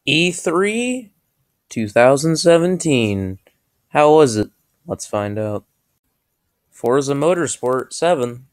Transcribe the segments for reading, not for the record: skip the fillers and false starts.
E3 2017. How was it? Let's find out. Forza Motorsport 7.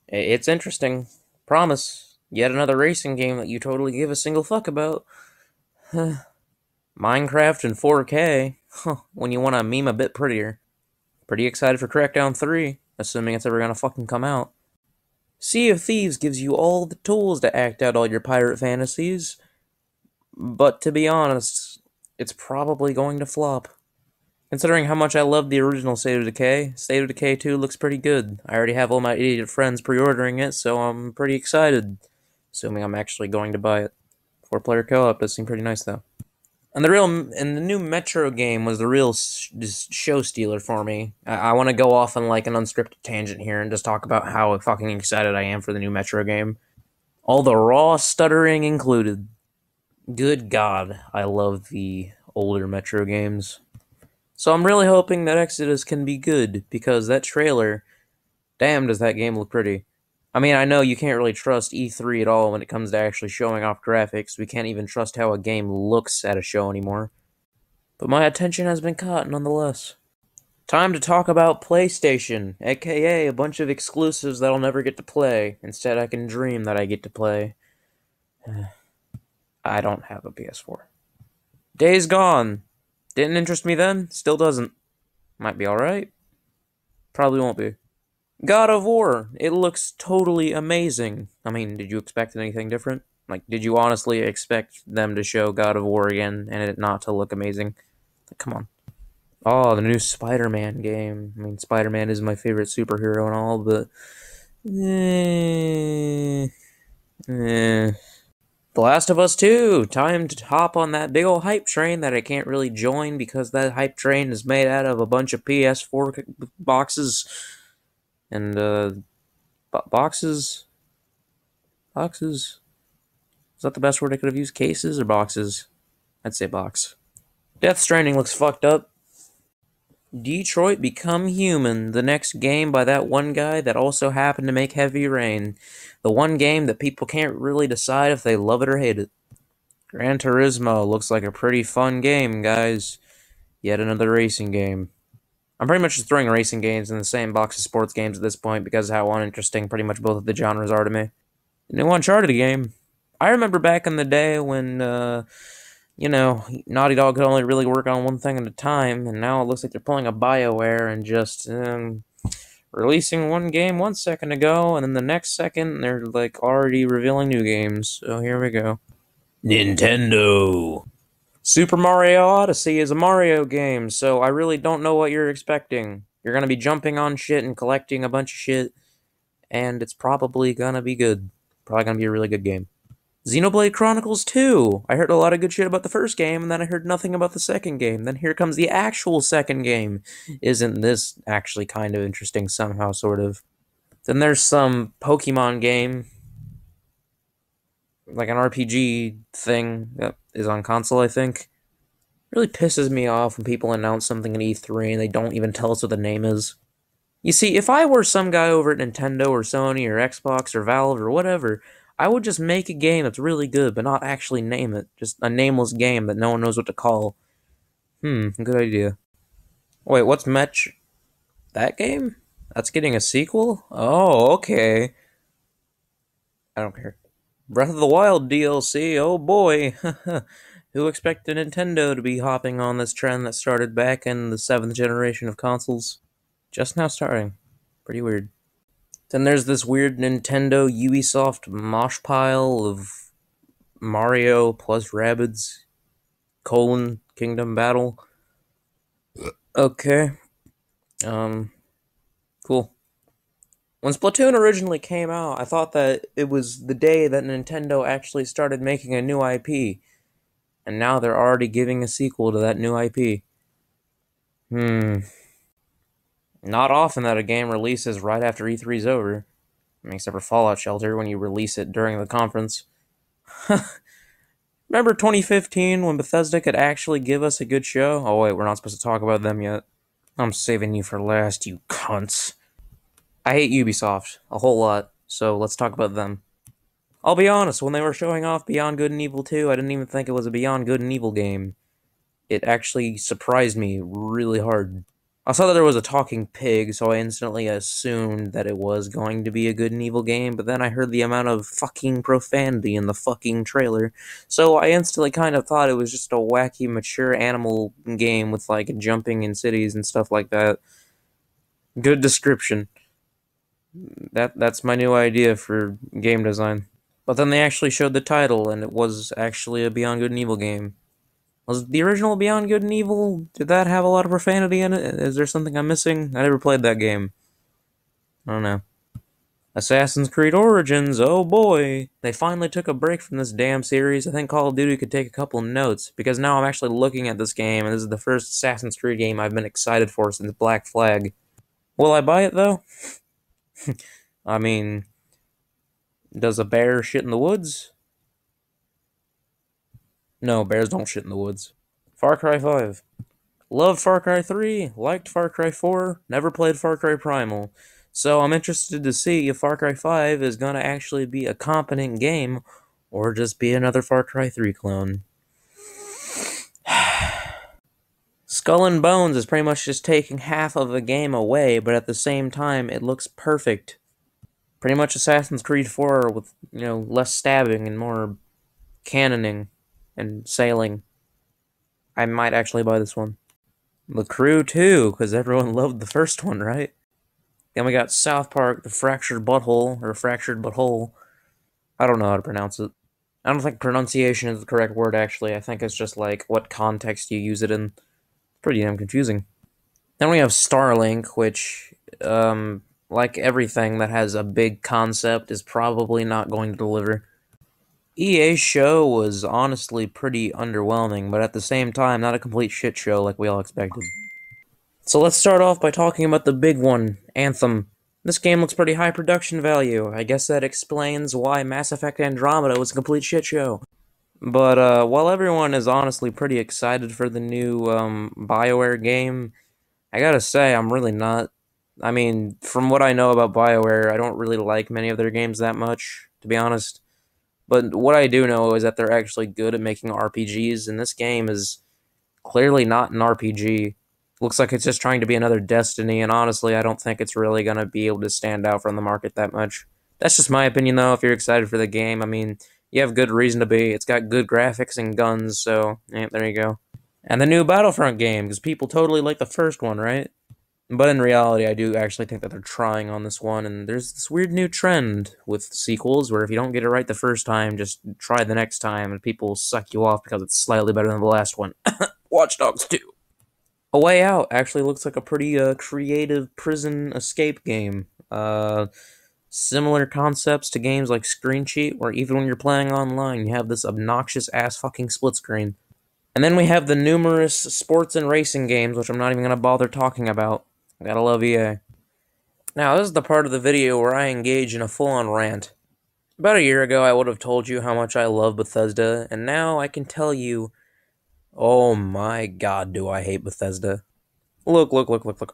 It's interesting. Promise. Yet another racing game that you totally give a single fuck about. Minecraft in 4K. Huh, when you want to meme a bit prettier. Pretty excited for Crackdown 3, assuming it's ever gonna fucking come out. Sea of Thieves gives you all the tools to act out all your pirate fantasies, but to be honest, it's probably going to flop. Considering how much I love the original State of Decay 2 looks pretty good. I already have all my idiot friends pre-ordering it, so I'm pretty excited. Assuming I'm actually going to buy it. 4-player co-op does seem pretty nice, though. And the new Metro game was the real show stealer for me. I want to go off on like an unscripted tangent here and just talk about how fucking excited I am for the new Metro game. All the raw stuttering included. Good God, I love the older Metro games. So I'm really hoping that Exodus can be good, because that trailer, damn does that game look pretty. I mean, I know you can't really trust E3 at all when it comes to actually showing off graphics. We can't even trust how a game looks at a show anymore. But my attention has been caught nonetheless. Time to talk about PlayStation, aka a bunch of exclusives that I'll never get to play. Instead, I can dream that I get to play. I don't have a PS4. Days Gone. Didn't interest me then, still doesn't. Might be alright. Probably won't be. God of War. It looks totally amazing. I mean, did you expect anything different? Like, did you honestly expect them to show God of War again and it not to look amazing? Like, come on. Oh, the new Spider-Man game. I mean, Spider-Man is my favorite superhero and all, but... The Last of Us 2! Time to hop on that big ol' hype train that I can't really join because that hype train is made out of a bunch of PS4 boxes and, boxes? Boxes? Is that the best word I could have used? Cases or boxes? I'd say box. Death Stranding looks fucked up. Detroit Become Human, the next game by that one guy that also happened to make Heavy Rain. The one game that people can't really decide if they love it or hate it. Gran Turismo looks like a pretty fun game, guys. Yet another racing game. I'm pretty much just throwing racing games in the same box as sports games at this point because of how uninteresting pretty much both of the genres are to me. The new Uncharted game. I remember back in the day when, Naughty Dog could only really work on one thing at a time, and now it looks like they're pulling a BioWare and just releasing one game 1 second ago, and then the next second they're like already revealing new games. So here we go. Nintendo. Super Mario Odyssey is a Mario game, so I really don't know what you're expecting. You're gonna be jumping on shit and collecting a bunch of shit, and it's probably gonna be good. Probably gonna be a really good game. Xenoblade Chronicles 2! I heard a lot of good shit about the first game, and then I heard nothing about the second game. Then here comes the actual second game. Isn't this actually kind of interesting somehow, sort of? Then there's some Pokemon game, like an RPG thing that is on console, I think. It really pisses me off when people announce something at E3 and they don't even tell us what the name is. You see, if I were some guy over at Nintendo or Sony or Xbox or Valve or whatever, I would just make a game that's really good, but not actually name it. Just a nameless game that no one knows what to call. Good idea. Wait, what's Metch? That game? That's getting a sequel? Oh, okay. I don't care. Breath of the Wild DLC, oh boy. Who expected Nintendo to be hopping on this trend that started back in the 7th generation of consoles? Just now starting. Pretty weird. Then there's this weird Nintendo Ubisoft mosh pile of Mario plus Rabbids, Kingdom Battle. Okay. Cool. When Splatoon originally came out, I thought that it was the day that Nintendo actually started making a new IP. And now they're already giving a sequel to that new IP. Not often that a game releases right after E3's over. I mean, except for Fallout Shelter, when you release it during the conference. Remember 2015 when Bethesda could actually give us a good show? Oh wait, we're not supposed to talk about them yet. I'm saving you for last, you cunts. I hate Ubisoft a whole lot, so let's talk about them. I'll be honest, when they were showing off Beyond Good and Evil 2, I didn't even think it was a Beyond Good and Evil game. It actually surprised me really hard. I saw that there was a talking pig, so I instantly assumed that it was going to be a Good and Evil game, but then I heard the amount of fucking profanity in the fucking trailer, so I instantly kind of thought it was just a wacky, mature animal game with, like, jumping in cities and stuff like that. Good description. That's my new idea for game design. But then they actually showed the title, and it was actually a Beyond Good and Evil game. Was the original Beyond Good and Evil, did that have a lot of profanity in it? Is there something I'm missing? I never played that game. I don't know. Assassin's Creed Origins, oh boy! They finally took a break from this damn series. I think Call of Duty could take a couple notes, because now I'm actually looking at this game, and this is the first Assassin's Creed game I've been excited for since Black Flag. Will I buy it, though? I mean, does a bear shit in the woods? No, bears don't shit in the woods. Far Cry 5. Loved Far Cry 3, liked Far Cry 4, never played Far Cry Primal. So I'm interested to see if Far Cry 5 is gonna actually be a competent game, or just be another Far Cry 3 clone. Skull and Bones is pretty much just taking half of a game away, but at the same time, it looks perfect. Pretty much Assassin's Creed 4 with, less stabbing and more cannoning and sailing. I might actually buy this one. The Crew 2, because everyone loved the first one, right? Then we got South Park, The Fractured Butthole, or Fractured Butthole. I don't know how to pronounce it. I don't think pronunciation is the correct word, actually. I think it's just, like, what context you use it in. Pretty damn confusing. Then we have Starlink, which, like everything that has a big concept, is probably not going to deliver. EA's show was honestly pretty underwhelming, but at the same time, not a complete shit show like we all expected. So let's start off by talking about the big one, Anthem. This game looks pretty high production value. I guess that explains why Mass Effect Andromeda was a complete shit show. But, while everyone is honestly pretty excited for the new, BioWare game, I gotta say, I'm really not. I mean, from what I know about BioWare, I don't really like many of their games that much, to be honest. But what I do know is that they're actually good at making RPGs, and this game is clearly not an RPG. Looks like it's just trying to be another Destiny, and honestly, I don't think it's really going to be able to stand out from the market that much. That's just my opinion, though. If you're excited for the game, I mean, you have good reason to be. It's got good graphics and guns, so, yeah, there you go. And the new Battlefront game, because people totally like the first one, right? But in reality, I do actually think that they're trying on this one, and there's this weird new trend with sequels where if you don't get it right the first time, just try the next time, and people suck you off because it's slightly better than the last one. Watch Dogs 2. A Way Out actually looks like a pretty creative prison escape game. Similar concepts to games like Screen Cheat, where even when you're playing online, you have this obnoxious ass fucking split screen. And then we have the numerous sports and racing games, which I'm not even going to bother talking about. Gotta love EA. Now, this is the part of the video where I engage in a full-on rant. About a year ago, I would have told you how much I love Bethesda, and now I can tell you, oh my god, do I hate Bethesda. Look.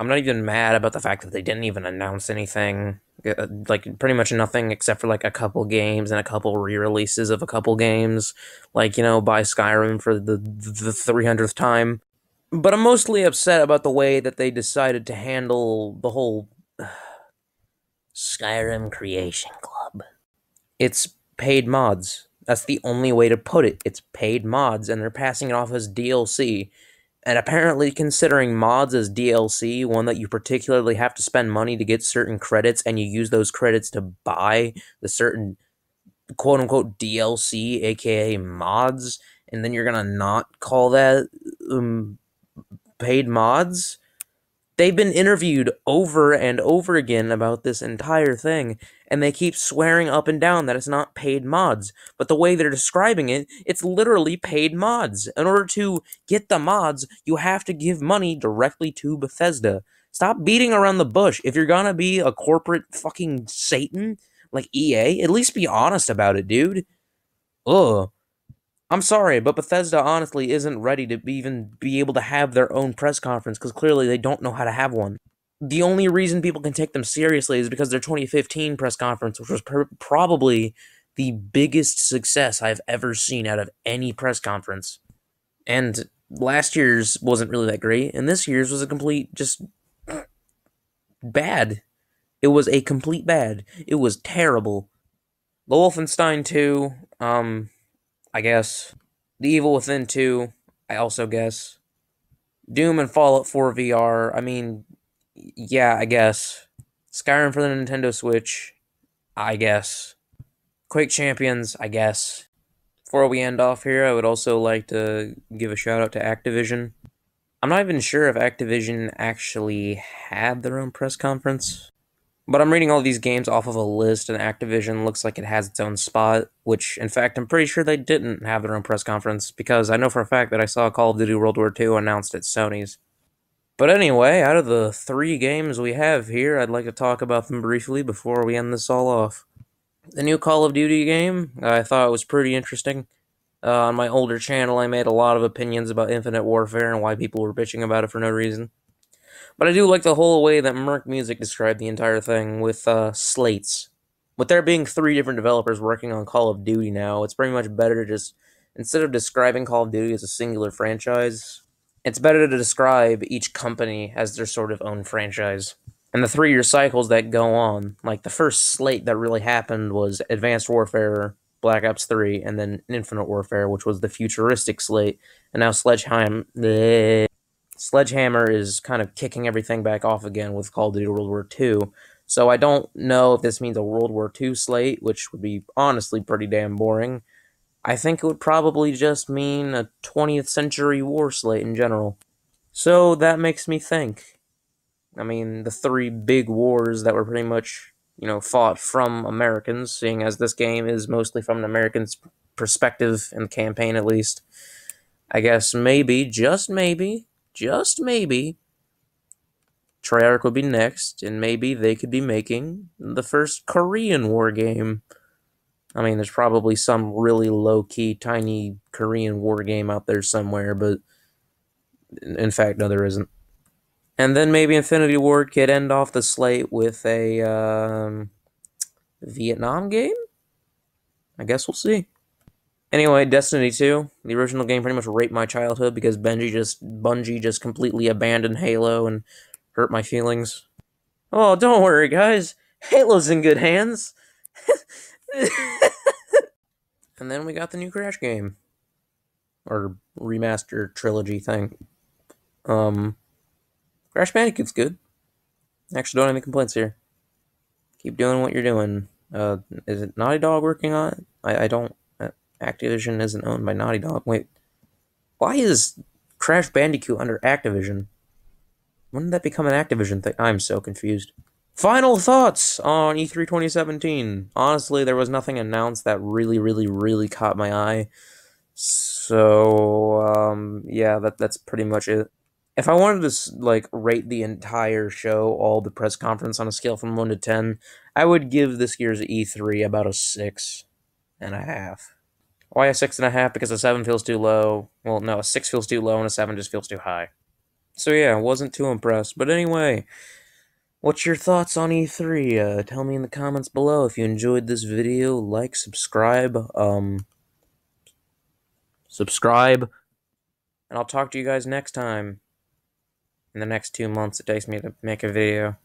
I'm not even mad about the fact that they didn't even announce anything. Like, pretty much nothing except for, like, a couple games and a couple re-releases of a couple games. Like, buy Skyrim for the 300th time. But I'm mostly upset about the way that they decided to handle the whole Skyrim Creation Club. It's paid mods. That's the only way to put it. It's paid mods, and they're passing it off as DLC. And apparently considering mods as DLC, one that you particularly have to spend money to get certain credits, and you use those credits to buy the certain quote-unquote DLC, aka mods, and then you're gonna not call that paid mods? They've been interviewed over and over again about this entire thing, and they keep swearing up and down that it's not paid mods. But the way they're describing it, it's literally paid mods. In order to get the mods, you have to give money directly to Bethesda. Stop beating around the bush. If you're gonna be a corporate fucking Satan like EA, at least be honest about it, dude. Ugh. I'm sorry, but Bethesda honestly isn't ready to even be able to have their own press conference, because clearly they don't know how to have one. The only reason people can take them seriously is because their 2015 press conference, which was probably the biggest success I've ever seen out of any press conference. And last year's wasn't really that great, and this year's was a complete just bad. It was a complete bad. It was terrible. The Wolfenstein 2, I guess. The Evil Within 2, I also guess. Doom and Fallout 4 VR, I mean, yeah, I guess. Skyrim for the Nintendo Switch, I guess. Quake Champions, I guess. Before we end off here, I would also like to give a shout out to Activision. I'm not even sure if Activision actually had their own press conference, but I'm reading all these games off of a list, and Activision looks like it has its own spot, which, in fact, I'm pretty sure they didn't have their own press conference, because I know for a fact that I saw Call of Duty World War II announced at Sony's. But anyway, out of the 3 games we have here, I'd like to talk about them briefly before we end this all off. The new Call of Duty game, I thought was pretty interesting. On my older channel, I made a lot of opinions about Infinite Warfare and why people were bitching about it for no reason. But I do like the whole way that Merc Music described the entire thing with slates. With there being 3 different developers working on Call of Duty now, it's pretty much better to just, instead of describing Call of Duty as a singular franchise, it's better to describe each company as their sort of own franchise. And the 3-year cycles that go on, like the first slate that really happened was Advanced Warfare, Black Ops 3, and then Infinite Warfare, which was the futuristic slate, and now Sledgehammer is kind of kicking everything back off again with Call of Duty World War II. So I don't know if this means a World War II slate, which would be honestly pretty damn boring. I think it would probably just mean a 20th century war slate in general. So that makes me think. I mean, the 3 big wars that were pretty much, fought from Americans, seeing as this game is mostly from an American's perspective in the campaign at least. I guess maybe, just maybe, Treyarch would be next, and maybe they could be making the first Korean war game. I mean, there's probably some really low-key, tiny Korean war game out there somewhere, but in fact, no, there isn't. And then maybe Infinity Ward could end off the slate with a Vietnam game? I guess we'll see. Anyway, Destiny 2, the original game pretty much raped my childhood because Bungie just completely abandoned Halo and hurt my feelings. Oh, don't worry, guys. Halo's in good hands. And then we got the new Crash game. Or remaster trilogy thing. Crash Bandicoot's good. Actually, don't have any complaints here. Keep doing what you're doing. Is it Naughty Dog working on it? I don't... Activision isn't owned by Naughty Dog. Wait. Why is Crash Bandicoot under Activision? When did that become an Activision thing? I'm so confused. Final thoughts on E3 2017. Honestly, there was nothing announced that really caught my eye. So, yeah, that's pretty much it. If I wanted to, rate the entire show, all the press conference on a scale from 1 to 10, I would give this year's E3 about a 6.5. Why a 6.5? Because a 7 feels too low. Well, no, a 6 feels too low and a 7 just feels too high. So yeah, wasn't too impressed. But anyway, what's your thoughts on E3? Tell me in the comments below. If you enjoyed this video, like, subscribe, and I'll talk to you guys next time. In the next 2 months it takes me to make a video.